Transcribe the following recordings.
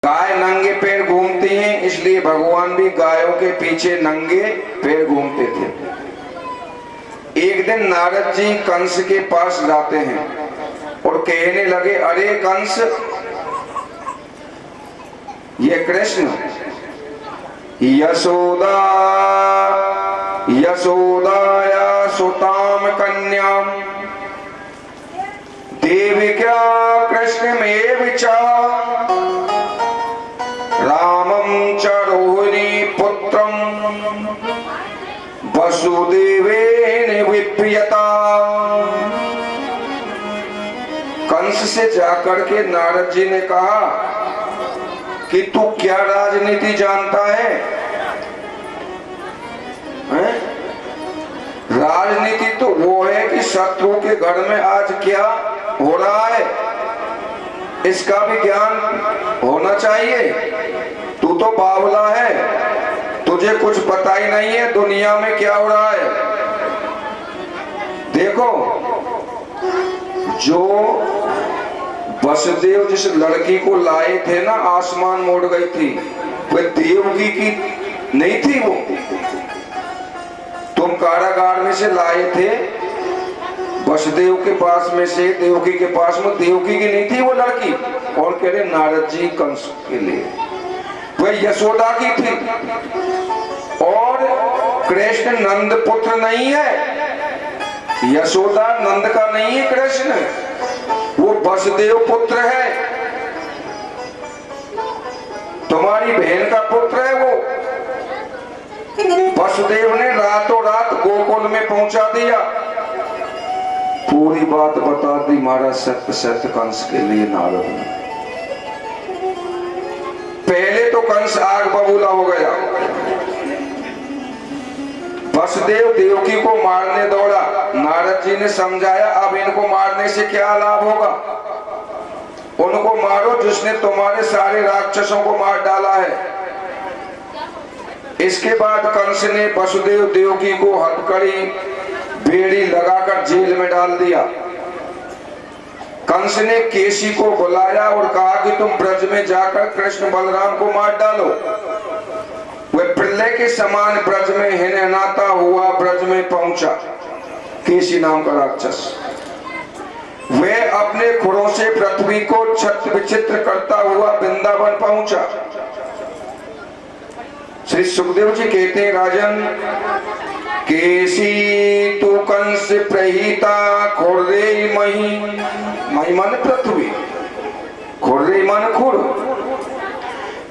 गाय नंगे पैर घूमती हैं, इसलिए भगवान भी गायों के पीछे नंगे पैर घूमते थे। एक दिन नारद जी कंस के पास जाते हैं और कहने लगे, अरे कंस, ये कृष्ण यशोदाया सुताम कन्याम देविका कृष्णमेव च रामं च रोहिणी पुत्रं वसुदेवेन विप्रियता। कंस से जाकर के नारद जी ने कहा कि तू क्या राजनीति जानता है? राजनीति तो वो है कि शत्रु के घर में आज क्या हो रहा है, इसका भी ज्ञान होना चाहिए। तू तो बावला है, तुझे कुछ पता ही नहीं है दुनिया में क्या हो रहा है। देखो, जो वसुदेव जिस लड़की को लाए थे ना, आसमान मोड़ गई थी, वह देवकी की नहीं थी। वो तुम कारागार में से लाए थे, वसुदेव के पास में से देवकी के पास में, देवकी की नहीं थी वो लड़की। और कह रहे नारद जी कंस के लिए, वह यशोदा की थी। और कृष्ण नंद पुत्र नहीं है, यशोदा नंद का नहीं है कृष्ण, वो वसुदेव पुत्र है, तुम्हारी बहन का पुत्र है। वो वसुदेव ने रातों रात गोकुल में पहुंचा दिया, पूरी बात बता दी महाराज सत्य सत्य कंस के लिए नारद ने। पहले तो कंस आग बबूला हो गया। वसुदेव देवकी को मारने दौड़ा, नारद जी ने समझाया अब इनको मारने से क्या लाभ होगा, उनको मारो जिसने तुम्हारे सारे राक्षसों को मार डाला है। इसके बाद कंस ने वसुदेव देवकी को हथकड़ी बेड़ी लगाकर जेल में डाल दिया। कंस ने केसी को बुलाया और कहा कि तुम ब्रज में जाकर कृष्ण बलराम को मार डालो। वह प्रलय के समान ब्रज में हिनहनाता हुआ ब्रज में पहुंचा, केसी नाम का राक्षस। वह अपने खुरों से पृथ्वी को छत्र विचित्र करता हुआ वृंदावन पहुंचा। श्री सुखदेव जी कहते हैं, राजन, केसी तू कंस प्रहिता खुर्रे मही, मही मन पृथ्वी, खुर्रे मन खुर।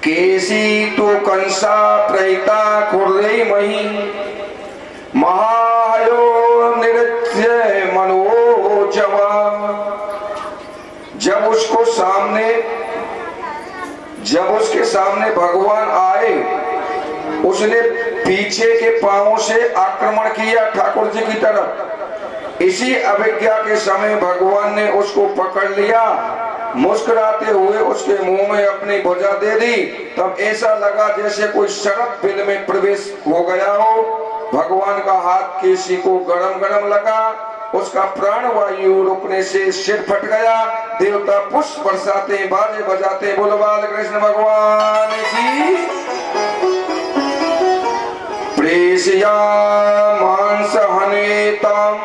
केसी तू कंसा प्रहिता खुर्रे मही, महायो नृत्य मनोजवा। जब उसके सामने भगवान आए, उसने पीछे के पांवों से आक्रमण किया ठाकुर जी की तरफ। इसी अभिज्ञा के समय भगवान ने उसको पकड़ लिया, मुस्कुराते हुए उसके मुंह में अपनी भुजा दे दी। तब ऐसा लगा जैसे कोई शरत बिल में प्रवेश हो गया हो। भगवान का हाथ केसी को गरम गरम लगा, उसका प्राण वायु रुकने से सिर फट गया। देवता पुष्प बरसाते बाजे बजाते बोलो बाल कृष्ण भगवान की। प्रेषया मांस हनेतम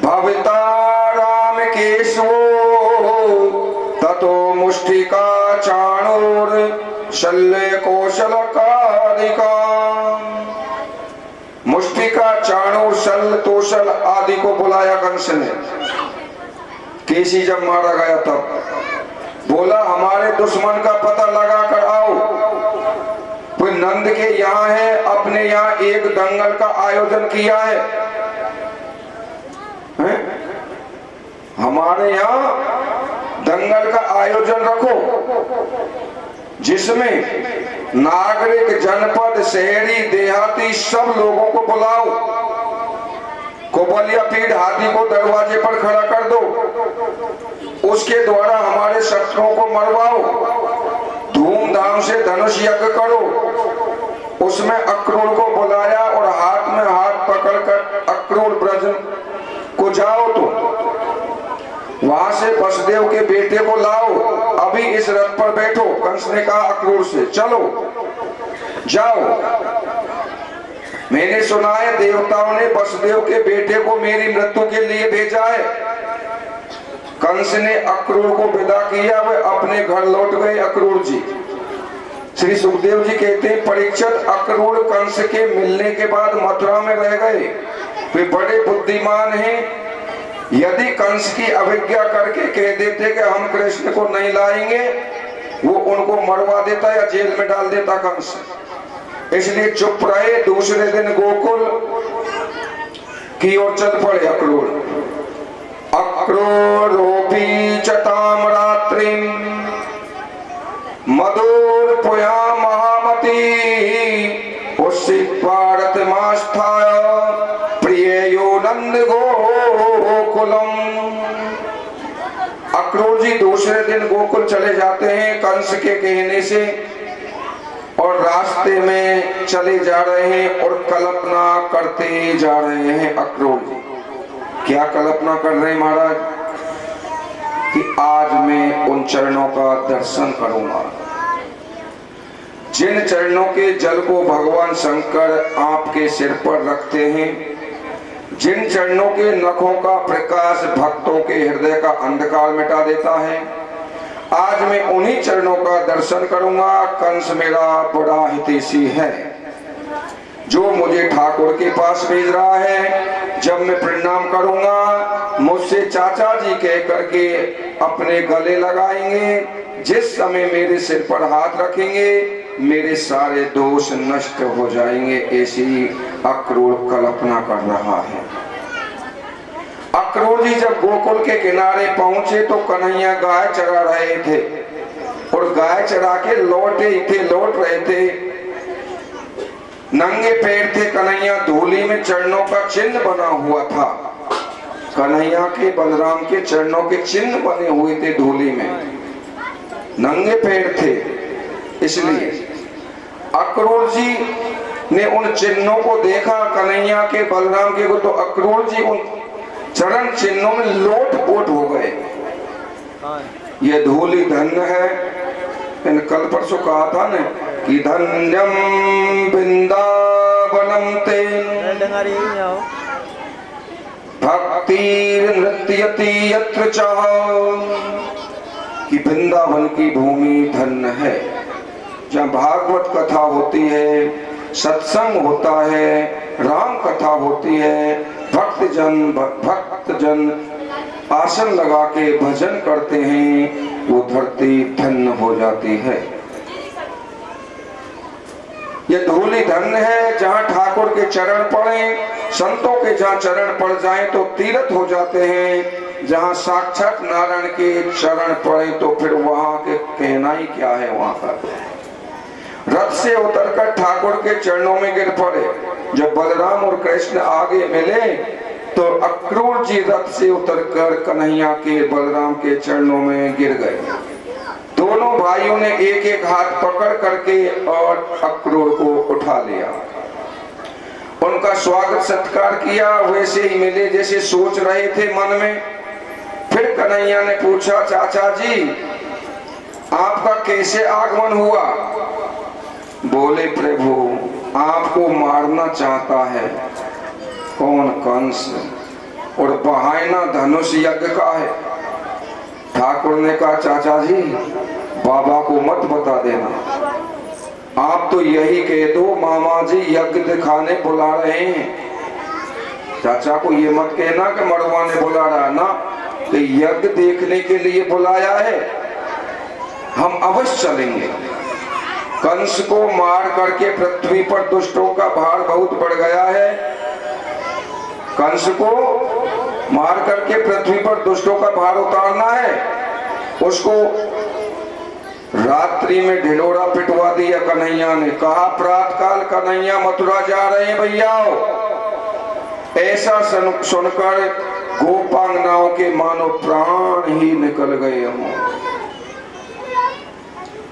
भविता राम केशवो ततो मुष्टिका चाणूर शल्य कौशल कारिका। मुष्टिका चाणूर शल्य तोशल आदि को बुलाया कंस ने। केसी जब मारा गया तब बोला, हमारे दुश्मन का पता लगा कर आओ। कोई नंद के यहाँ है, अपने यहाँ एक दंगल का आयोजन किया है, हमारे यहाँ दंगल का आयोजन रखो, जिसमें नागरिक, जनपद, शहरी, देहाती सब लोगों को बुलाओ। कोबलिया पीठ हाथी को दरवाजे पर खड़ा कर दो, उसके द्वारा हमारे शत्रुओं को मरवाओ। धूमधाम से धनुष यज्ञ करो। उसमें अक्रूर को बुलाया और हाथ में हाथ पकड़कर अक्रूर ब्रज को जाओ। तो वहां से वसुदेव के बेटे को लाओ, अभी इस रथ पर बैठो। कंस ने कहा अक्रूर से, चलो जाओ, मैंने सुना है देवताओं ने वसुदेव के बेटे को मेरी मृत्यु के लिए भेजा है। कंस ने अक्रूर को विदा किया, वे अपने घर लौट गए। अक्रूर जी, श्री सुखदेव जी कहते हैं परीक्षित अक्रूर कंस के मिलने के बाद मथुरा में रह गए। वे बड़े बुद्धिमान हैं। यदि कंस की अवज्ञा करके कह देते कि हम कृष्ण को नहीं लाएंगे, वो उनको मरवा देता या जेल में डाल देता कंस। इसलिए चुप रहे। दूसरे दिन गोकुल की ओर चल पड़े अक्रूर। अक्रूरोऽपि च तां रात्रिं मधुरपुया महामती उषित्वारतमास्थाय प्रियो नंद गोकुलम। अक्रूर जी दूसरे दिन गोकुल चले जाते हैं कंस के कहने से, और रास्ते में चले जा रहे हैं और कल्पना करते जा रहे हैं। अक्रूर जी क्या कल्पना कर रहे हैं महाराज? कि आज मैं उन चरणों का दर्शन करूंगा जिन चरणों के जल को भगवान शंकर आपके सिर पर रखते हैं, जिन चरणों के नखों का प्रकाश भक्तों के हृदय का अंधकार मिटा देता है। आज मैं उन्हीं चरणों का दर्शन करूंगा। कंस मेरा बड़ा हितैषी है जो मुझे ठाकुर के पास भेज रहा है। जब मैं प्रणाम करूंगा मुझसे चाचा जी कह करके अपने गले लगाएंगे। जिस समय मेरे सिर पर हाथ रखेंगे मेरे सारे दोष नष्ट हो जाएंगे। ऐसी अक्रूर कल्पना कर रहा है। अक्रूर जी जब गोकुल के किनारे पहुंचे तो कन्हैया गाय चरा रहे थे, और गाय चरा के लौट रहे थे। नंगे पैर थे कन्हैया, धूली में चरणों का चिन्ह बना हुआ था। कन्हैया के बलराम के चरणों के चिन्ह बने हुए थे धूली में, नंगे पैर थे। इसलिए अक्रूर जी ने उन चिन्हों को देखा, कन्हैया के बलराम के को, तो अक्रूर जी उन चरण चिन्हों में लोट-पोट हो गए। ये धूली धन्य है। इन कल परसों कहा था न कि धन्यम वृंदावनम ते भक्ति नृत्यति यत्र चाह, कि वृंदावन की भूमि धन्य है जहाँ भागवत कथा होती है, सत्संग होता है, राम कथा होती है, भक्तजन आसन लगा के भजन करते हैं, वो धरती धन्य हो जाती है। ये धूली धन्य है जहाँ ठाकुर के चरण पड़े, संतों के जहाँ चरण पड़ जाएं तो तीर्थ हो जाते हैं। जहाँ साक्षात नारायण के चरण पड़े तो फिर वहां के कहना ही क्या है। वहां का रथ से उतरकर ठाकुर के चरणों में गिर पड़े। जब बलराम और कृष्ण आगे मिले तो अक्रूर जी रथ से उतरकर कन्हैया के बलराम के चरणों में गिर गए। दोनों भाइयों ने एक एक हाथ पकड़ करके और अक्रूर को उठा लिया, उनका स्वागत सत्कार किया। वैसे ही मिले जैसे सोच रहे थे मन में। फिर कन्हैया ने पूछा, चाचा जी आपका कैसे आगमन हुआ? बोले, प्रभु आपको मारना चाहता है। कौन? कंस, और बहाना धनुष यज्ञ का है। ठाकुर ने कहा, चाचा जी बाबा को मत बता देना, आप तो यही कह दो मामा जी यज्ञ दिखाने बुला रहे हैं। चाचा को ये मत कहना कि मड़वा ने बुला रहा ना, तो यज्ञ देखने के लिए बुलाया है, हम अवश्य चलेंगे। कंस को मार करके पृथ्वी पर दुष्टों का भार बहुत बढ़ गया है। कंस को मार करके पृथ्वी पर दुष्टों का भार उतारना है। उसको रात्रि में ढिंढोरा पिटवा दिया कन्हैया ने। कहा, प्रातःकाल कन्हैया मथुरा जा रहे हैं भैया। ऐसा सुनकर गोपांगनाओं के मानो प्राण ही निकल गए।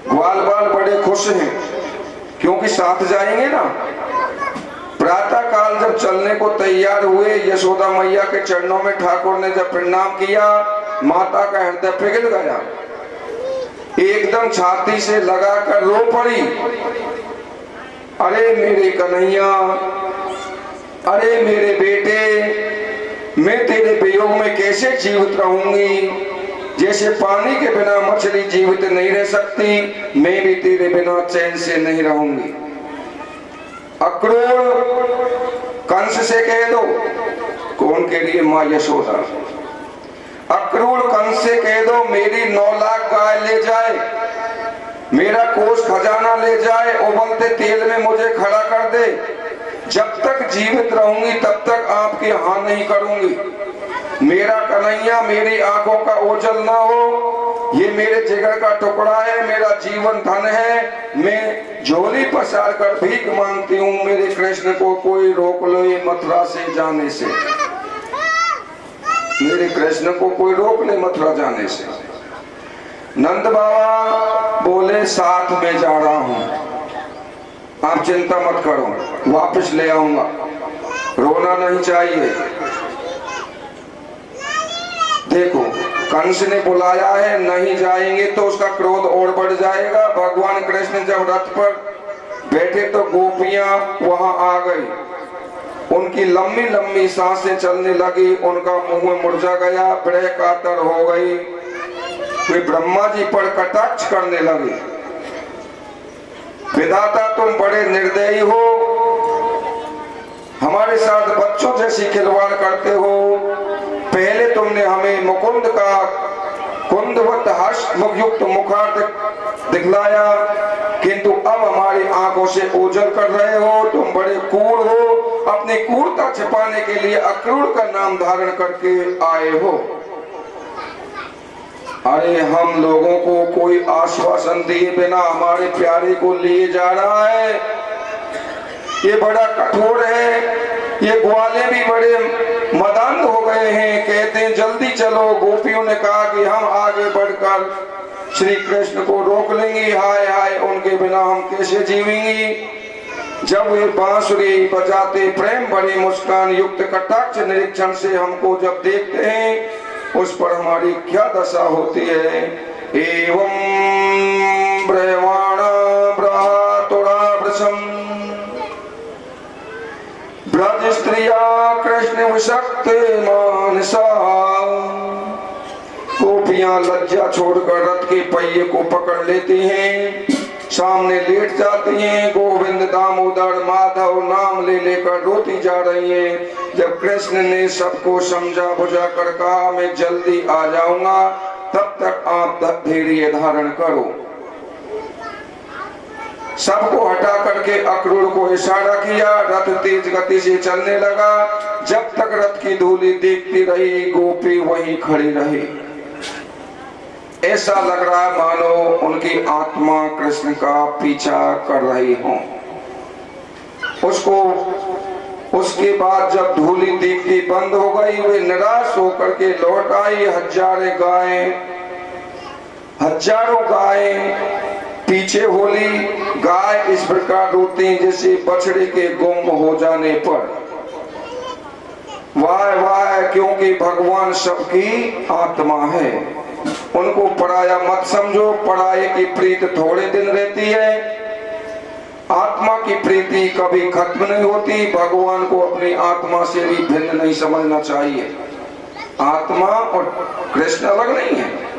ग्वाल बाल बड़े खुश हैं क्योंकि साथ जाएंगे ना। प्रातः काल जब चलने को तैयार हुए, यशोदा मैया के चरणों में ठाकुर ने जब प्रणाम किया माता का हृदय पिघल गया, एकदम छाती से लगाकर रो पड़ी। अरे मेरे कन्हैया, अरे मेरे बेटे, मैं तेरे वियोग में कैसे जीवित रहूंगी? जैसे पानी के बिना मछली जीवित नहीं रह सकती, मैं भी तेरे बिना चैन से नहीं रहूंगी। अक्रूर कंस से कह दो, कौन के लिए? माँ यशोदा। अक्रूर कंस से कह दो मेरी 9 लाख गाय ले जाए, मेरा कोष खजाना ले जाए, उबलते तेल में मुझे खड़ा कर दे। जब तक जीवित रहूंगी तब तक आपकी हां नहीं करूंगी। मेरा कन्हैया मेरी आंखों का ओझल ना हो, ये मेरे जिगर का टुकड़ा है, मेरा जीवन धन है। मैं झोली पसार कर भीख मांगती हूँ, मेरे कृष्ण को कोई रोक लो ये मथुरा से जाने से, मेरे कृष्ण को कोई रोक ले मथुरा जाने से। नंद बाबा बोले साथ में जा रहा हूं, आप चिंता मत करो, वापस ले आऊंगा, रोना नहीं चाहिए। देखो कंस ने बुलाया है, नहीं जाएंगे तो उसका क्रोध और बढ़ जाएगा। भगवान कृष्ण जब रथ पर बैठे तो गोपियां वहां आ गई, उनकी लंबी लंबी सांसें चलने लगी, उनका मुंह मुरझा गया, प्रेय कातर हो गई। वे ब्रह्मा जी पर कटाक्ष करने लगे, विधाता तुम बड़े निर्दयी हो, हमारे साथ बच्चों जैसी खिलवाड़ करते हो। पहले तुमने हमें मुकुंद का कुंदवत हर्ष मुखयुक्त मुखार दिखलाया, किंतु अब हमारी आंखों से ओझल कर रहे हो, तुम बड़े क्रूर हो, अपनी क्रूरता छिपाने के लिए अक्रूर का नाम धारण करके आए हो। अरे हम लोगों को कोई आश्वासन दिए बिना हमारे प्यारे को लिए जा रहा है, ये बड़ा कठोर है। ये ग्वाले भी बड़े मदान्ध हो गए हैं, कहते हैं जल्दी चलो। गोपियों ने कहा कि हम आगे बढ़कर श्री कृष्ण को रोक लेंगे, हाय हाय उनके बिना हम कैसे जीवेंगी। जब वे बांसुरी बजाते प्रेम भरी मुस्कान युक्त कटाक्ष निरीक्षण से हमको जब देखते हैं, उस पर हमारी क्या दशा होती है। एवं ब्रह्माण ब्रातुरा वृषम ब्रज स्त्रिया कृष्ण विषक्त मानसा। गोपियां लज्जा छोड़कर रथ के पहिए को पकड़ लेती हैं, सामने लेट जाती हैं, गोविंद दामोदर माधव नाम ले लेकर रोती जा रही हैं। जब कृष्ण ने सबको समझा बुझा कर कहा मैं जल्दी आ जाऊंगा, तब तक आप धैर्य धारण करो। सबको हटा करके अक्रूर को इशारा किया, रथ तेज गति से चलने लगा। जब तक रथ की धूली देखती रही, गोपी वहीं खड़ी रही। ऐसा लग रहा मानो उनकी आत्मा कृष्ण का पीछा कर रही हो। उसके बाद जब धूली दिखती बंद हो गई, वे निराश होकर के लौट आई। हजारों गायें पीछे होली। गाय इस प्रकार रोती हैं जैसे बछड़े के गुम हो जाने पर। वाह वाह, क्योंकि भगवान सबकी आत्मा है, उनको पराया मत समझो। पराये की प्रीत थोड़े दिन रहती है, आत्मा की प्रीति कभी खत्म नहीं होती। भगवान को अपनी आत्मा से भी भिन्न नहीं समझना चाहिए। आत्मा और कृष्ण अलग नहीं है।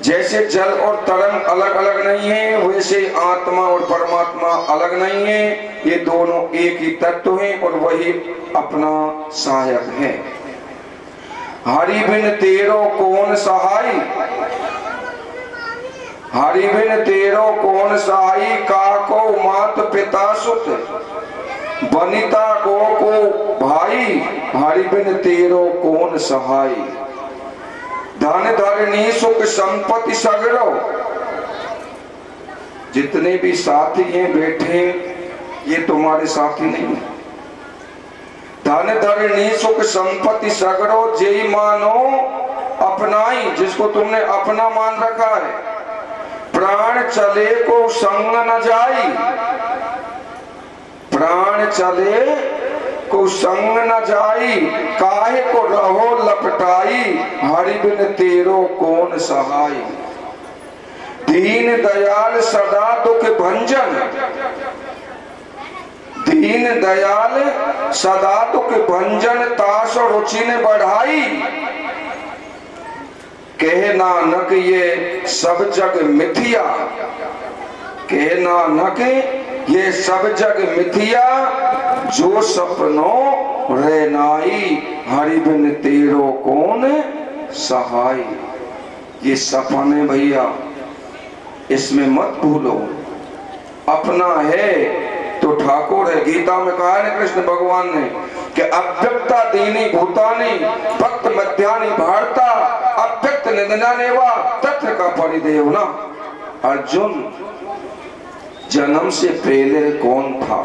जैसे जल और तरंग अलग अलग नहीं है, वैसे आत्मा और परमात्मा अलग नहीं है। ये दोनों एक ही तत्व हैं और वही अपना सहायक है। हरि बिन तेरो कौन सहाई, हरि बिन तेरो कौन सहाई। काको मात पिता सुत, बनिता को भाई। हरि बिन तेरो कौन सहाई। धन धरनी सुख संपत्ति सगरो। जितने भी साथी हैं बैठे, ये तुम्हारे साथी नहीं। धन धरनी सुख संपत्ति सगरो, जय मानो अपनाई, जिसको तुमने अपना मान रखा है। प्राण चले को संग न जाई, प्राण चले को संग न जाई, काहे को रहो लपटाई, हरि बिन तेरो कौन सहाय। दीन दयाल सदा दुख भंजन, दीन दयाल सदा दुख भंजन, तास रुचि ने बढ़ाई। कहे नानक ये सब जग मिथिया, कहे नानक ये सब जग मिथिया, जो सपनों रे नाई, हरि बिन तेरो कौन सहाय। ये सपने भैया इसमें मत भूलो, अपना है तो ठाकुर है। गीता में कहा है कृष्ण भगवान ने कि अव्यक्ता दीनी भूतानी भक्त मध्यानि भारता, अव्यक्त निधनाने वा तत्र का परिदेव ना। अर्जुन, जन्म से पहले कौन था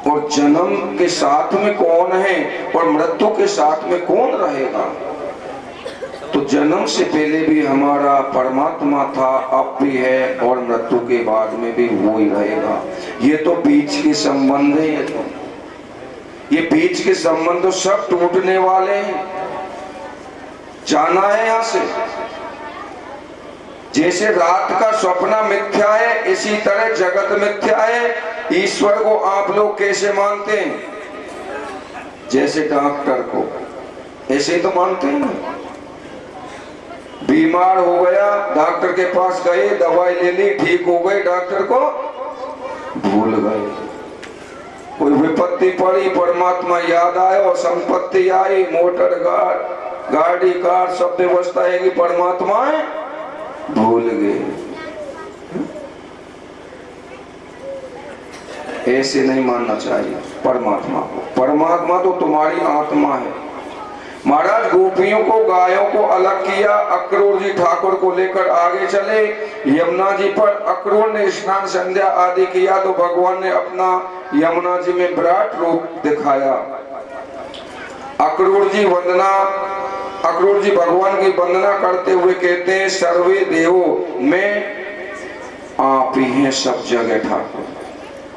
और जन्म के साथ में कौन है और मृत्यु के साथ में कौन रहेगा। तो जन्म से पहले भी हमारा परमात्मा था, अब भी है और मृत्यु के बाद में भी वो ही रहेगा। ये तो बीच के संबंध है, ये बीच के संबंध तो सब टूटने वाले हैं, जाना है यहां से। जैसे रात का सपना मिथ्या है, इसी तरह जगत मिथ्या है। ईश्वर को आप लोग कैसे मानते हैं? जैसे डॉक्टर को, ऐसे ही तो मानते हैं ना। बीमार हो गया, डॉक्टर के पास गए, दवाई ले ली, ठीक हो गए, डॉक्टर को भूल गए। कोई विपत्ति पड़ी, परमात्मा याद आया और संपत्ति आई, मोटर गाड़ी कार सब व्यवस्था है कि परमात्मा भूल गए। ऐसे नहीं मानना चाहिए परमात्मा को। परमात्मा तो तुम्हारी आत्मा है। महाराज गोपियों को, गायों को अलग किया, अक्रूर जी ठाकुर को लेकर आगे चले। यमुना जी पर अक्रूर ने स्नान संध्या आदि किया तो भगवान ने अपना यमुना जी में विराट रूप दिखाया। अक्रूर जी भगवान की वंदना करते हुए कहते हैं, सर्वे देवो, मैं आप ही हैं सब जगह ठाकुर,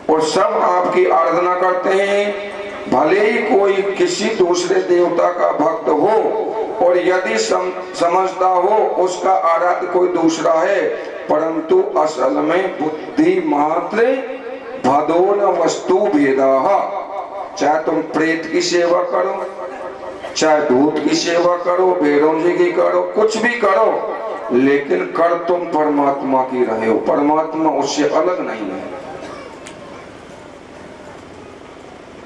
और सब आपकी आराधना करते हैं। भले ही कोई किसी दूसरे देवता का भक्त हो और यदि समझता हो उसका आराध्य कोई दूसरा है, परंतु असल में बुद्धि मात्र भदो न वस्तु भेदा। चाहे तुम प्रेत की सेवा करो, चाहे भूत की सेवा करो, भेड़ों जी की करो, कुछ भी करो, लेकिन कर तुम परमात्मा की रहे हो। परमात्मा उससे अलग नहीं है।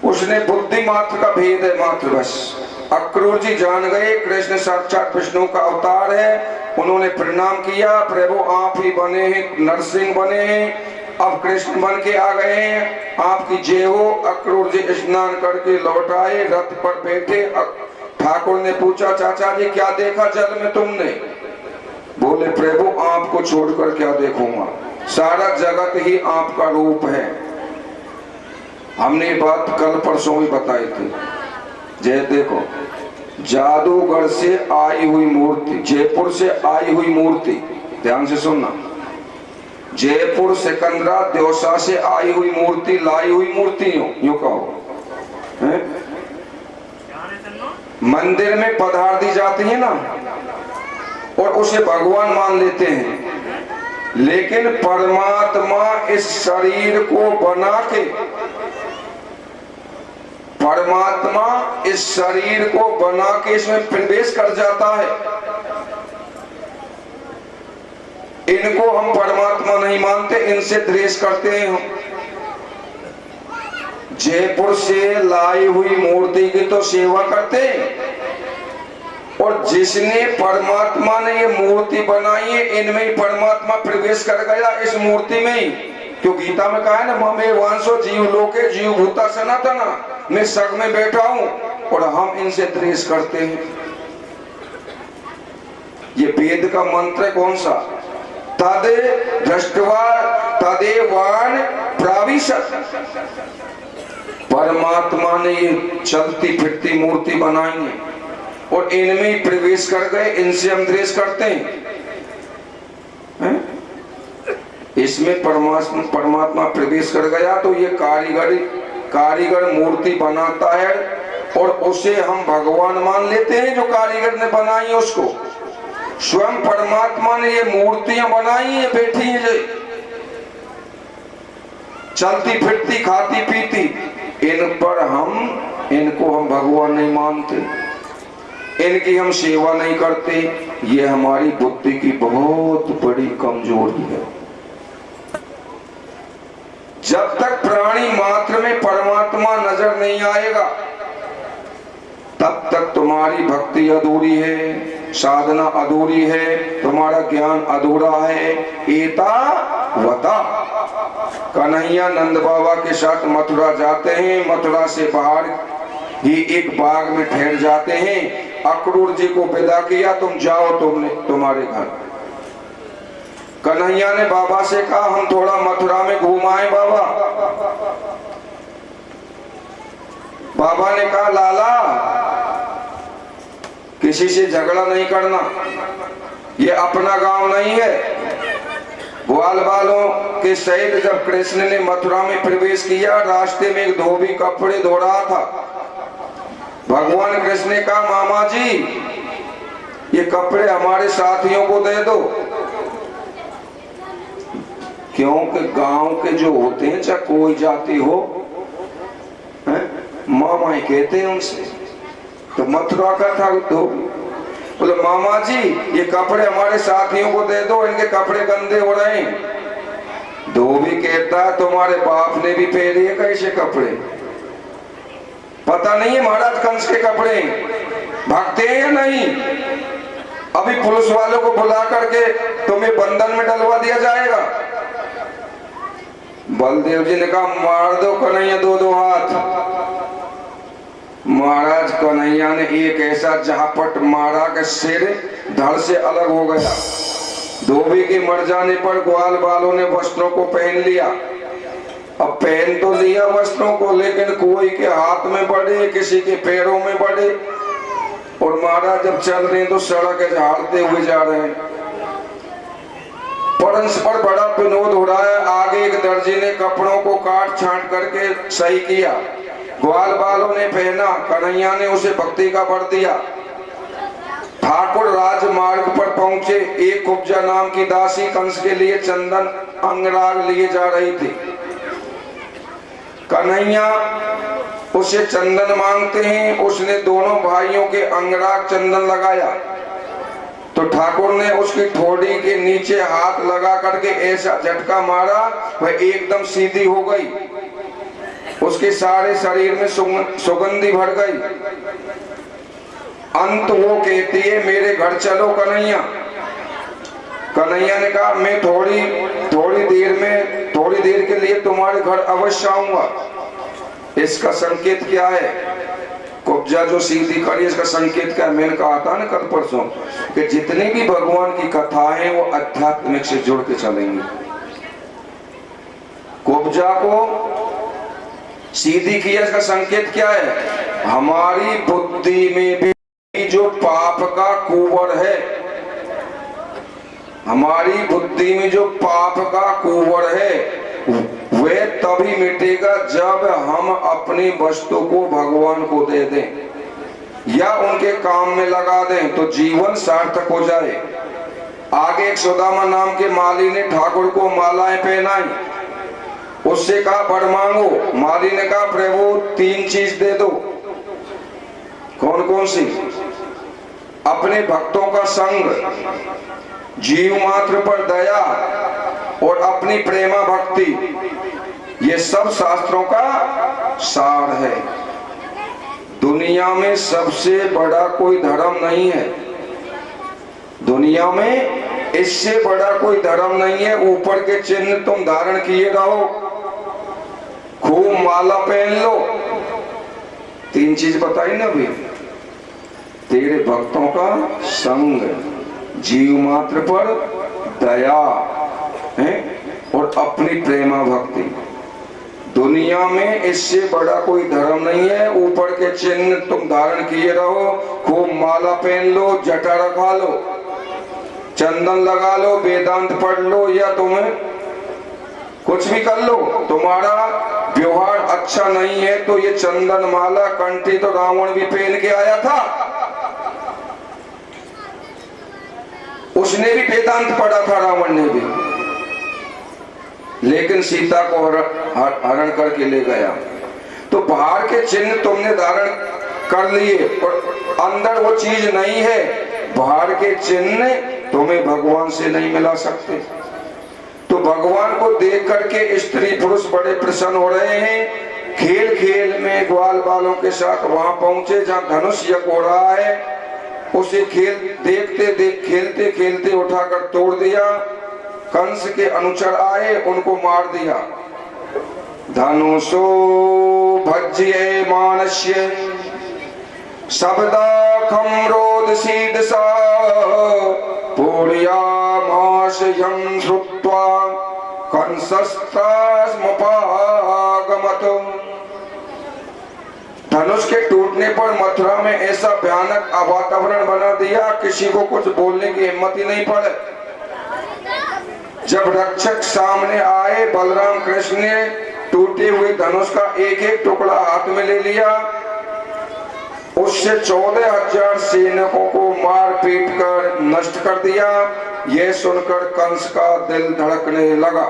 उसने बुद्धि मात्र का भेद है, मात्र बस। अक्रूर जी जान गए कृष्ण साक्षात विष्णु का अवतार है। उन्होंने प्रणाम किया, प्रभु आप ही बने हैं, नरसिंह बने हैं, अब कृष्ण बन के आ गए हैं, आपकी जय हो। अक्रूर जी स्नान करके लौट आए, रथ पर बैठे। ठाकुर ने पूछा, चाचा जी क्या देखा जल में तुमने? बोले, प्रभु आपको छोड़कर क्या देखूंगा, सारा जगत ही आपका रूप है। हमने ये बात कल परसों ही बताई थी। जय देखो, जादूगर से आई हुई मूर्ति, जयपुर से आई हुई मूर्ति, ध्यान से सुनना, जयपुर सिकंदरा देवसा से आई हुई मूर्ति, लाई हुई मूर्ति, यूं कहो, मंदिर में पधार दी जाती है ना, और उसे भगवान मान लेते हैं। लेकिन परमात्मा इस शरीर को बना के, परमात्मा इस शरीर को बना के इसमें प्रवेश कर जाता है। इनको हम परमात्मा नहीं मानते, इनसे द्वेष करते हैं हम। जयपुर से लाई हुई मूर्ति की तो सेवा करते हैं, और जिसने परमात्मा ने ये मूर्ति बनाई है, इनमें ही परमात्मा प्रवेश कर गया, इस मूर्ति में ही। क्यों गीता में कहा है ना, ममे वांसो जीव लोके जीव भूता सनातना, मैं सग में बैठा हूं और हम इनसे द्वेष करते हैं। ये वेद का मंत्र कौन सा? तदे दृष्टवा तदेवान प्राविशत। परमात्मा ने ये चलती फिरती मूर्ति बनाई है और इनमें ही प्रवेश कर गए, इनसे हम द्वेष करते हैं। इसमें परमात्मा प्रवेश कर गया तो ये कारीगर मूर्ति बनाता है और उसे हम भगवान मान लेते हैं जो कारीगर ने बनाई है उसको। स्वयं परमात्मा ने ये मूर्तियां बनाई है, बैठी है जो चलती फिरती खाती पीती, इनको हम भगवान नहीं मानते, इनकी हम सेवा नहीं करते। ये हमारी बुद्धि की बहुत बड़ी कमजोरी है। जब तक प्राणी मात्र में परमात्मा नजर नहीं आएगा तब तक तुम्हारी भक्ति अधूरी है, साधना अधूरी है, तुम्हारा ज्ञान अधूरा है। एता वता। कन्हैया नंद बाबा के साथ मथुरा जाते हैं, मथुरा से बाहर ही एक बाग में ठहर जाते हैं। अक्रूर जी को विदा किया, तुम जाओ तुम्हारे घर। कन्हैया ने बाबा से कहा हम थोड़ा मथुरा में घूमाएं बाबा। बाबा ने कहा लाला किसी से झगड़ा नहीं करना, ये अपना गांव नहीं है। ग्वाल बालों के सहित जब कृष्ण ने मथुरा में प्रवेश किया, रास्ते में एक धोबी कपड़े धो रहा था। भगवान कृष्ण ने कहा मामा जी ये कपड़े हमारे साथियों को दे दो, क्योंकि गांव के जो होते हैं चाहे कोई जाति हो, मामा ही कहते हैं उनसे। तो मथुरा का था धोबी, बोले मामा जी ये कपड़े हमारे साथियों को दे दो, इनके कपड़े गंदे हो रहे हैं। धोबी कहता है तुम्हारे बाप ने भी पहने हैं कैसे कपड़े, पता नहीं है महाराज कंस के कपड़े भागते हैं या नहीं। अभी पुलिस वालों को बुला करके तुम्हें बंधन में डलवा दिया जाएगा। बलदेव जी ने कहा मार दो कन्हैया दो हाथ। महाराज कन्हैया ने एक ऐसा झापट मारा कि सिर धड़ से अलग हो गया। धोबी के मर जाने पर ग्वाल बालों ने वस्त्रों को पहन लिया। अब पहन तो लिया वस्त्रों को, लेकिन कोई के हाथ में पड़े, किसी के पैरों में पड़े, और महाराज जब चल रहे हैं तो सड़क झाड़ते हुए जा रहे हैं। परस्पर बड़ा विनोद हो रहा है। आगे एक दर्जी ने कपड़ों को काट छांट करके सही किया, ग्वाल बालों ने पहना, कन्हैया ने उसे भक्ति का वर दिया। ठाकुर राजमार्ग पर पहुंचे। एक कुब्जा नाम की दासी कंस के लिए चंदन अंगराग लिए जा रही थी। कन्हैया उसे चंदन मांगते हैं, उसने दोनों भाइयों के अंगराग चंदन लगाया तो ठाकुर ने उसकी ठोड़ी के नीचे हाथ लगा करके ऐसा झटका मारा वह एकदम सीधी हो गई। उसके सारे शरीर में सुगंधी भर गई। अंत वो कहती है मेरे घर चलो कन्हैया। कन्हैया ने कहा मैं थोड़ी देर के लिए तुम्हारे घर अवश्य आऊंगा। इसका संकेत क्या है? कुब्जा जो सीधी करी इसका संकेत क्या है? मैंने कहा था ना कल परसों कि जितनी भी भगवान की कथा है वो आध्यात्मिक से जुड़ के चलेंगी। कुब्जा को सीधी किया इसका संकेत क्या है? हमारी बुद्धि में भी जो पाप का कुंवर है, हमारी बुद्धि में जो पाप का कुंवर है वह तभी मिटेगा जब हम अपनी वस्तु को भगवान को दे दें या उनके काम में लगा दें तो जीवन सार्थक हो जाए। आगे एक सुदामा नाम के माली ने ठाकुर को मालाएं पहनाई। उससे कहा वर मांगो। माली ने कहा प्रभु 3 चीज दे दो। कौन कौन सी? अपने भक्तों का संग, जीव मात्र पर दया और अपनी प्रेमा भक्ति। ये सब शास्त्रों का सार है। दुनिया में सबसे बड़ा कोई धर्म नहीं है, दुनिया में इससे बड़ा कोई धर्म नहीं है। ऊपर के चिन्ह तुम धारण किए रहो, खूब माला पहन लो। 3 चीज बताई ना भी, तेरे भक्तों का संग, जीव मात्र पर दया है और अपनी प्रेमा भक्ति। दुनिया में इससे बड़ा कोई धर्म नहीं है। ऊपर के चिन्ह तुम धारण किए रहो, खूब माला पहन लो, जटा रखा लो, चंदन लगा लो, वेदांत पढ़ लो या तुम्हें कुछ भी कर लो, तुम्हारा व्यवहार अच्छा नहीं है तो ये चंदन माला कंठी तो रावण भी पहन के आया था, उसने भी वेदांत पढ़ा था रावण ने भी, लेकिन सीता को हरण करके ले गया। तो बाहर के चिन्ह तुमने धारण कर लिए और अंदर वो चीज नहीं है। बाहर के चिन्ह तुम्हें भगवान से नहीं मिला सकते। तो भगवान को देख करके स्त्री पुरुष बड़े प्रसन्न हो रहे हैं। खेल खेल में ग्वाल बालों के साथ वहां पहुंचे जहां धनुष यज्ञ हो रहा है। उसे खेलते खेलते उठाकर तोड़ दिया। कंस के अनुचर आए, उनको मार दिया। धनुषो भज्ये मानस्य शब्दाखम रोदसीदसा पूर्यामास यं श्रुत्वा कंसस्तास्मुपागमत्। धनुष के टूटने पर मथुरा में ऐसा भयानक वातावरण बना दिया, किसी को कुछ बोलने की हिम्मत ही नहीं पड़े। जब रक्षक सामने आए, बलराम कृष्ण ने टूटे हुए धनुष का एक एक टुकड़ा हाथ में ले लिया। उससे 14,000 सैनिकों को मार पीट कर नष्ट कर दिया। यह सुनकर कंस का दिल धड़कने लगा।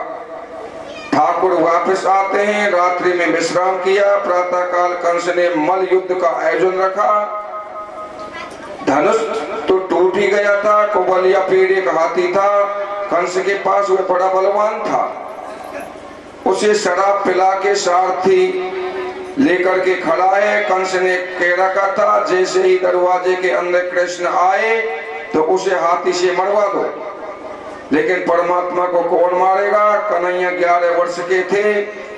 ठाकुर वापस आते हैं, रात्रि में विश्राम किया। प्रातः काल कंस ने मल्ल युद्ध का आयोजन रखा। धनुष तो टूट ही गया था। कुबलिया पीड़ एक हाथी था कंस के पास, वह बड़ा बलवान था। उसे शराब पिला के सारथी लेकर के खड़ा है। कंस ने कह रखा था जैसे ही दरवाजे के अंदर कृष्ण आए तो उसे हाथी से मरवा दो। लेकिन परमात्मा को कौन मारेगा? कन्हैया 11 वर्ष के थे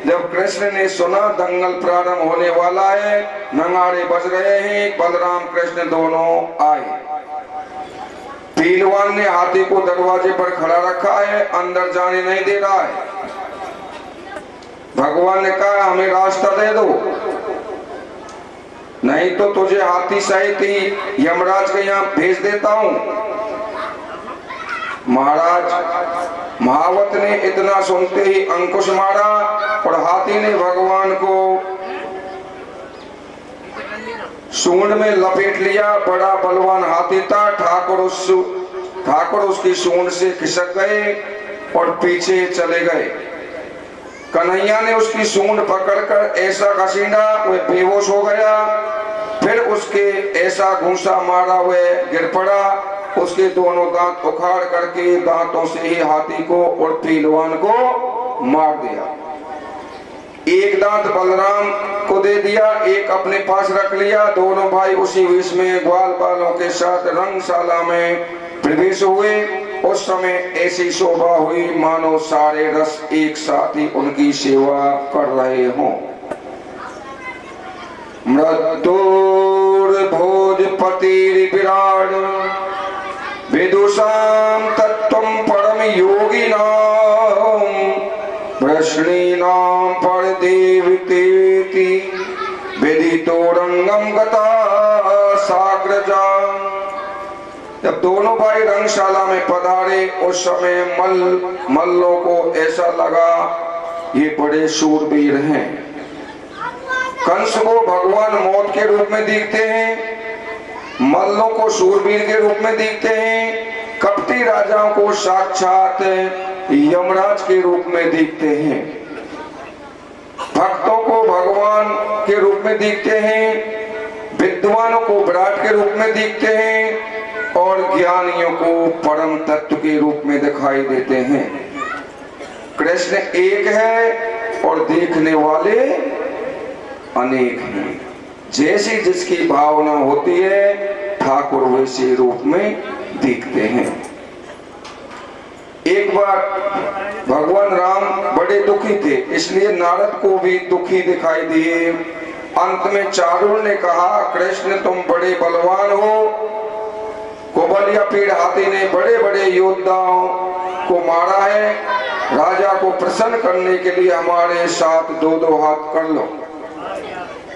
जब कृष्ण ने सुना दंगल प्रारंभ होने वाला है, नगाड़े बज रहे हैं, बलराम कृष्ण दोनों आए। पहलवान ने हाथी को दरवाजे पर खड़ा रखा है, अंदर जाने नहीं दे रहा है। भगवान ने कहा हमें रास्ता दे दो, नहीं तो तुझे हाथी सहित ही यमराज के यहाँ भेज देता हूं। महाराज महावत ने इतना सुनते ही अंकुश मारा और हाथी ने भगवान को सूंड में लपेट लिया। बड़ा बलवान हाथी था। ठाकुर उसकी सूंड से खिसक गए और पीछे चले गए। कन्हैया ने उसकी सूंड पकड़कर ऐसा घसीटा वह बेहोश हो गया। फिर उसके ऐसा घूंसा मारा वह गिर पड़ा। उसके दोनों दांत उखाड़ करके दांतों से ही हाथी को और पहलवान को मार दिया। एक दांत बलराम को दे दिया, एक अपने पास रख लिया। दोनों भाई उसी विष में ग्वाल बालों के साथ रंगशाला में प्रवेश हुए। उस समय ऐसी शोभा हुई मानो सारे रस एक साथ ही उनकी सेवा कर रहे हों। मृत्युर भोजपति विराट विदुषां तत्त्वं परम योगिनां वृष्णीनां परदेवतेति विदितो रंगम गता साग्रजा। जब दोनों भाई रंगशाला में पधारे उस समय मल्लों को ऐसा लगा ये बड़े शूरवीर हैं। कंस को भगवान मौत के रूप में दिखते हैं, मल्लों को शूरवीर के रूप में दिखते हैं, कपटी राजाओं को साक्षात यमराज के रूप में दिखते हैं, भक्तों को भगवान के रूप में दिखते हैं, विद्वानों को विराट के रूप में दिखते हैं और ज्ञानियों को परम तत्व के रूप में दिखाई देते हैं। कृष्ण एक है और देखने वाले अनेक हैं। जैसी जिसकी भावना होती है ठाकुर वैसे रूप में दिखते हैं। एक बार भगवान राम बड़े दुखी थे, इसलिए नारद को भी दुखी दिखाई दिए। अंत में चारुण ने कहा कृष्ण तुम बड़े बलवान हो, कुबलिया पीड़ हाथी ने बड़े बड़े योद्धाओं को मारा है, राजा को प्रसन्न करने के लिए हमारे साथ दो दो हाथ कर लो।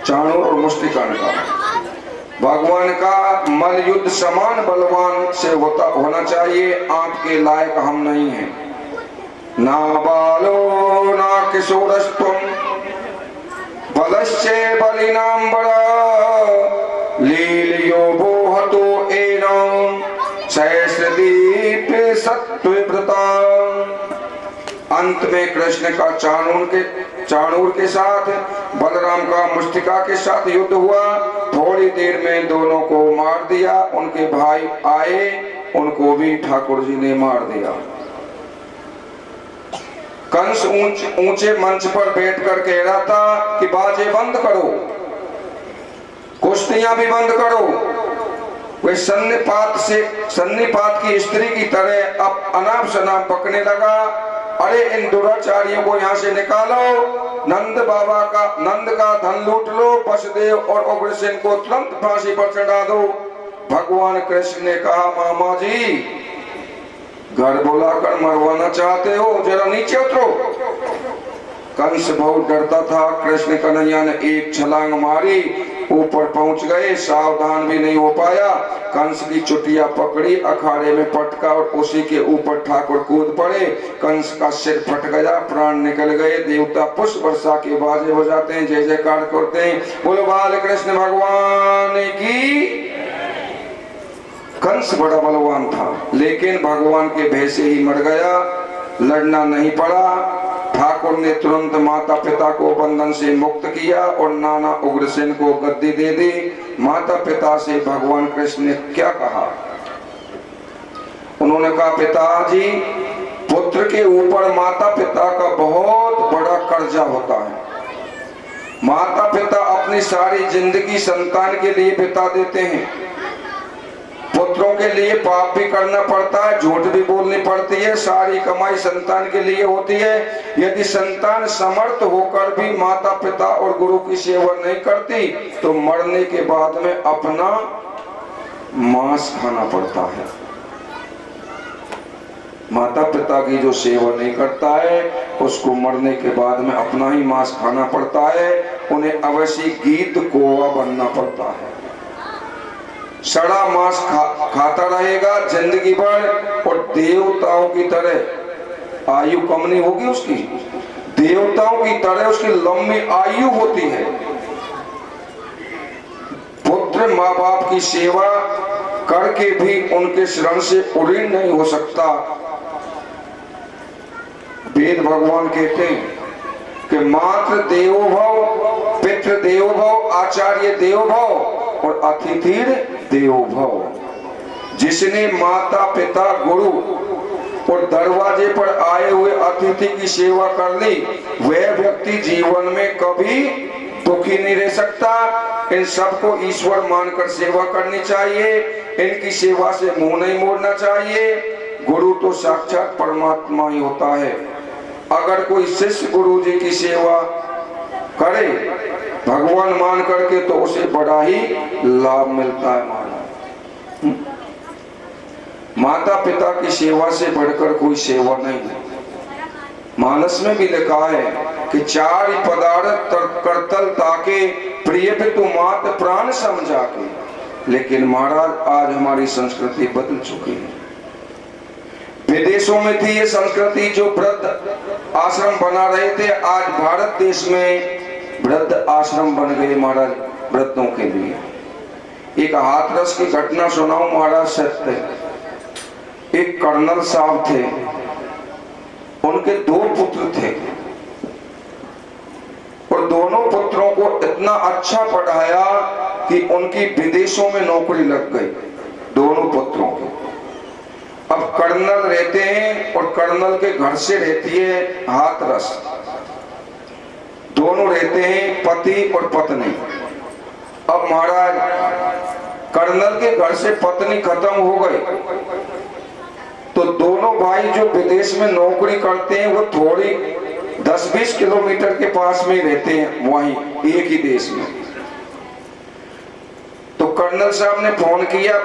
चाणूर और मुष्टिकांड का भगवान का मल युद्ध समान बलवान से होना चाहिए। आपके लायक हम नहीं हैं। ना बालो ना किशोरस्तुम बलश्चे बलिनाम्बरा लीलियो बोहतो एनम सहस्रदीप सत्वव्रता। अंत में कृष्ण का चाणूर के साथ बलराम का मुष्टिका के साथ युद्ध हुआ। थोड़ी देर में दोनों को मार दिया। उनके भाई आए, उनको भी ठाकुर जी ने मार दिया। कंस ऊंचे मंच पर बैठकर कह रहा था कि बाजे बंद करो, कुश्तियां भी बंद करो। वे सन्निपात की स्त्री की तरह अब अनाप शनाप पकने लगा। अरे इन दुराचारियों को यहाँ से निकालो, नंद का धन लूट लो, वसुदेव और उग्रसेन को तुरंत फांसी पर चढ़ा दो। भगवान कृष्ण ने कहा, मामा जी घर बुलाकर मरवाना चाहते हो, जरा नीचे उतरो। कंस बहुत डरता था। कृष्ण कन्हैया ने एक छलांग मारी, ऊपर पहुंच गए, सावधान भी नहीं हो पाया। कंस की चुटिया पकड़ी, अखाड़े में पटका और उसी के ऊपर ठाकुर कूद पड़े। कंस का सिर फट गया, प्राण निकल गए। देवता पुष्प वर्षा के बाजे बजाते हैं, जय जयकार करते हैं, बोलो बाल कृष्ण भगवान की। कंस बड़ा बलवान था, लेकिन भगवान के भय से ही मर गया, लड़ना नहीं पड़ा। ठाकुर ने तुरंत माता पिता को बंधन से मुक्त किया और नाना उग्रसेन को गद्दी दे दी। माता पिता से भगवान कृष्ण ने क्या कहा? उन्होंने कहा, पिताजी पुत्र के ऊपर माता पिता का बहुत बड़ा कर्जा होता है। माता पिता अपनी सारी जिंदगी संतान के लिए बिता देते हैं। पुत्रों के लिए पाप भी करना पड़ता है, झूठ भी बोलनी पड़ती है, सारी कमाई संतान के लिए होती है। यदि संतान समर्थ होकर भी माता पिता और गुरु की सेवा नहीं करती तो मरने के बाद में अपना मांस खाना पड़ता है। माता पिता की जो सेवा नहीं करता है उसको मरने के बाद में अपना ही मांस खाना पड़ता है। उन्हें अवश्य गीत कोवा बनना पड़ता है। सड़ा मांस खाता रहेगा जिंदगी भर और देवताओं की तरह आयु कम नहीं होगी उसकी। देवताओं की तरह उसकी लंबी आयु होती है। पुत्र माँ बाप की सेवा करके भी उनके शरण से उड़ीन नहीं हो सकता। वेद भगवान कहते हैं कि मातृ देवो भव, पितृ देवो भव, आचार्य देवो भव और अतिथिर देवो भव। जिसने माता पिता गुरु और दरवाजे पर आए हुए अतिथि की सेवा कर ली, वह व्यक्ति जीवन में कभी दुखी नहीं रह सकता। इन सबको ईश्वर मानकर सेवा करनी चाहिए। इनकी सेवा से मुंह नहीं मोड़ना चाहिए। गुरु तो साक्षात परमात्मा ही होता है। अगर कोई शिष्य गुरु जी की सेवा करे भगवान मान करके तो उसे बड़ा ही लाभ मिलता है। माता पिता की सेवा से बढ़कर कोई सेवा नहीं है। मानस में भी लिखा है कि चार पदार्थ करतल ताके, प्रिय पितु मात प्राण समझा के। लेकिन महाराज आज हमारी संस्कृति बदल चुकी है। विदेशों में थी ये संस्कृति जो वृद्ध आश्रम बना रहे थे, आज भारत देश में वृद्ध आश्रम बन गए महाराज वृद्धों के लिए। एक हाथरस की घटना सुनाऊं महाराज, सत्य। एक कर्नल साहब थे, उनके दो पुत्र थे और दोनों पुत्रों को इतना अच्छा पढ़ाया कि उनकी विदेशों में नौकरी लग गई दोनों पुत्रों को। अब कर्नल रहते हैं और कर्नल के घर से रहती है हाथरस। दोनों रहते हैं पति और पत्नी। अब महाराज कर्नल के घर से पत्नी खत्म हो गई तो दोनों भाई जो विदेश में नौकरी करते हैं वो थोड़ी 10-20 किलोमीटर के पास में रहते हैं, वहीं एक ही देश में। तो कर्नल साहब ने फोन किया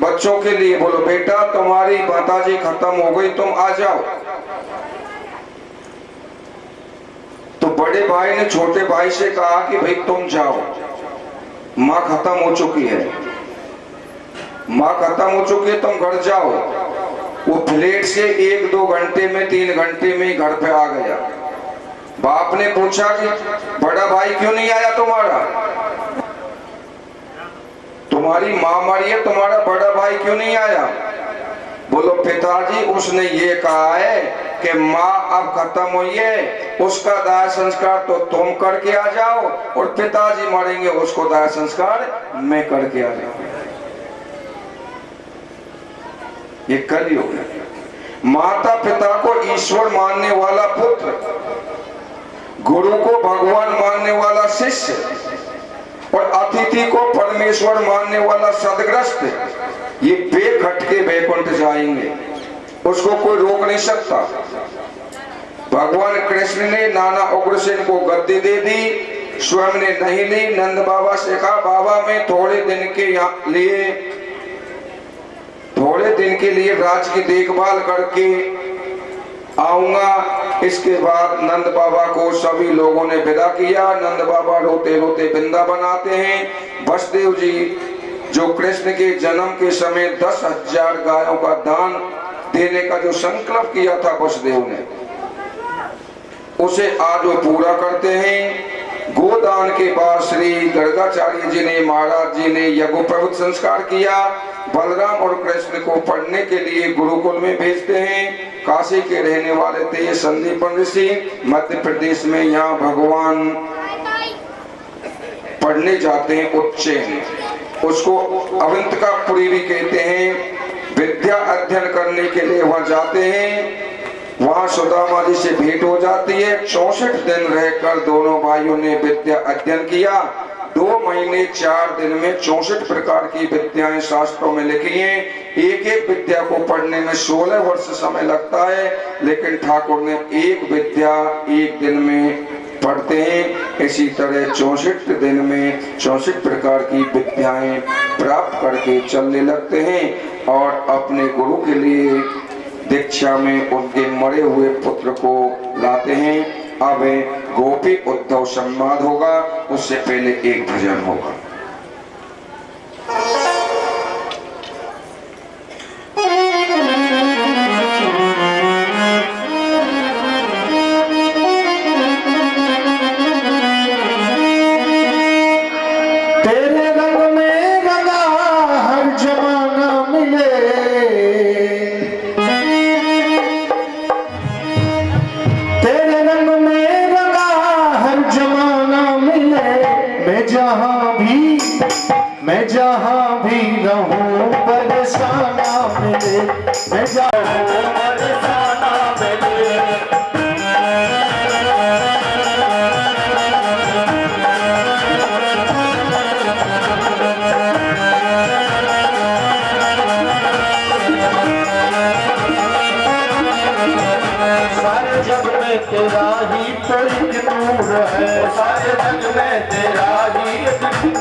बच्चों के लिए, बोलो बेटा तुम्हारी माताजी खत्म हो गई, तुम आ जाओ। तो बड़े भाई ने छोटे भाई से कहा कि भाई तुम जाओ, माँ खत्म हो चुकी है, माँ खत्म हो चुकी है, तुम घर जाओ। वो फ्लेट से 1-2 घंटे में 3 घंटे में घर पे आ गया। बाप ने पूछा कि बड़ा भाई क्यों नहीं आया तुम्हारा? तुम्हारी माँ मरी है, तुम्हारा बड़ा भाई क्यों नहीं आया? बोलो पिताजी उसने ये कहा है कि माँ अब खत्म हुई है, उसका दाह संस्कार तो तुम करके आ जाओ, और पिताजी मरेंगे उसको दाह संस्कार मैं करके आ जाऊं। ये कलयुग है। माता पिता को ईश्वर मानने वाला पुत्र, गुरु को भगवान मानने वाला शिष्य, और अतिथि को परमेश्वर मानने वाला सदग्रस्त, ये बेखटके वैकुंठ जाएंगे, उसको कोई रोक नहीं सकता। भगवान कृष्ण ने नाना उग्रसेन को गद्दी दे दी, स्वयं ने नहीं ली। नंद बाबा से कहा बाबा मैं थोड़े दिन के लिए राज्य की देखभाल करके आऊंगा। इसके बाद नंद बाबा को सभी लोगों ने विदा किया। नंद बाबा रोते रोते वृंदावन आते हैं। वसुदेव जी जो कृष्ण के जन्म के समय 10,000 गायों का दान देने का जो संकल्प किया था वसुदेव ने, उसे आज वो पूरा करते हैं। गोदान के बाद श्री गर्गाचार्य जी ने, महाराज जी ने यज्ञोपवीत संस्कार किया। बलराम और कृष्ण को पढ़ने के लिए गुरुकुल में भेजते हैं। काशी के रहने वाले थे ये संदीपन ऋषि, मध्य प्रदेश में यहाँ भगवान पढ़ने जाते हैं उज्जैन, उसको अवंतिकापुरी भी कहते हैं। विद्या अध्ययन करने के लिए वहां जाते हैं। वहां सुदामा जी से भेंट हो जाती है। 64 दिन रहकर दोनों भाइयों ने विद्या अध्ययन किया। 2 महीने 4 दिन में 64 प्रकार की विद्याएं शास्त्रों में लिखी हैं। एक एक विद्या को पढ़ने में 16 वर्ष समय लगता है, लेकिन ठाकुर ने एक विद्या एक दिन में पढ़ते हैं। इसी तरह 64 दिन में 64 प्रकार की विद्याएं प्राप्त करके चलने लगते हैं और अपने गुरु के लिए दीक्षा में उनके मरे हुए पुत्र को लाते हैं। अब गोपी उद्धव संवाद होगा, उससे पहले एक भजन होगा। मैं जहाँ भी रहूं बरसाना मिले, मैं जहाँ बरसाना मिले। सारे जग में तेरा ही तो एक नूर है, सारे जग में तेरा ही एक नूर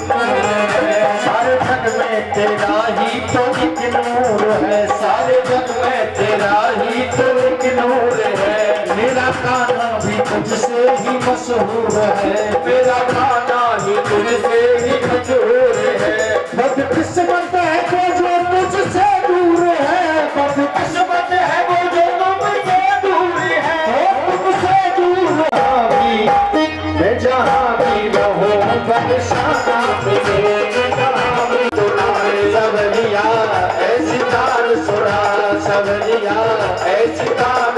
है, सारे जग में तेरा ही तो एक नूर है, सारे जग में तेरा ही तो एक नूर है। मेरा गाना भी तुझसे ही मशहूर है, मेरा गाना ही तुझसे ही मशहूर है। बदकिस्मत है वो जो तुझसे दूर है, बदकिस्मत है वो जो तुझसे दूर है, तुझसे दूर है। मैं जहाँ भी रहूं बरसाना मिले, सबरिया ऐसी तार सुरा, सबरिया ऐसी तार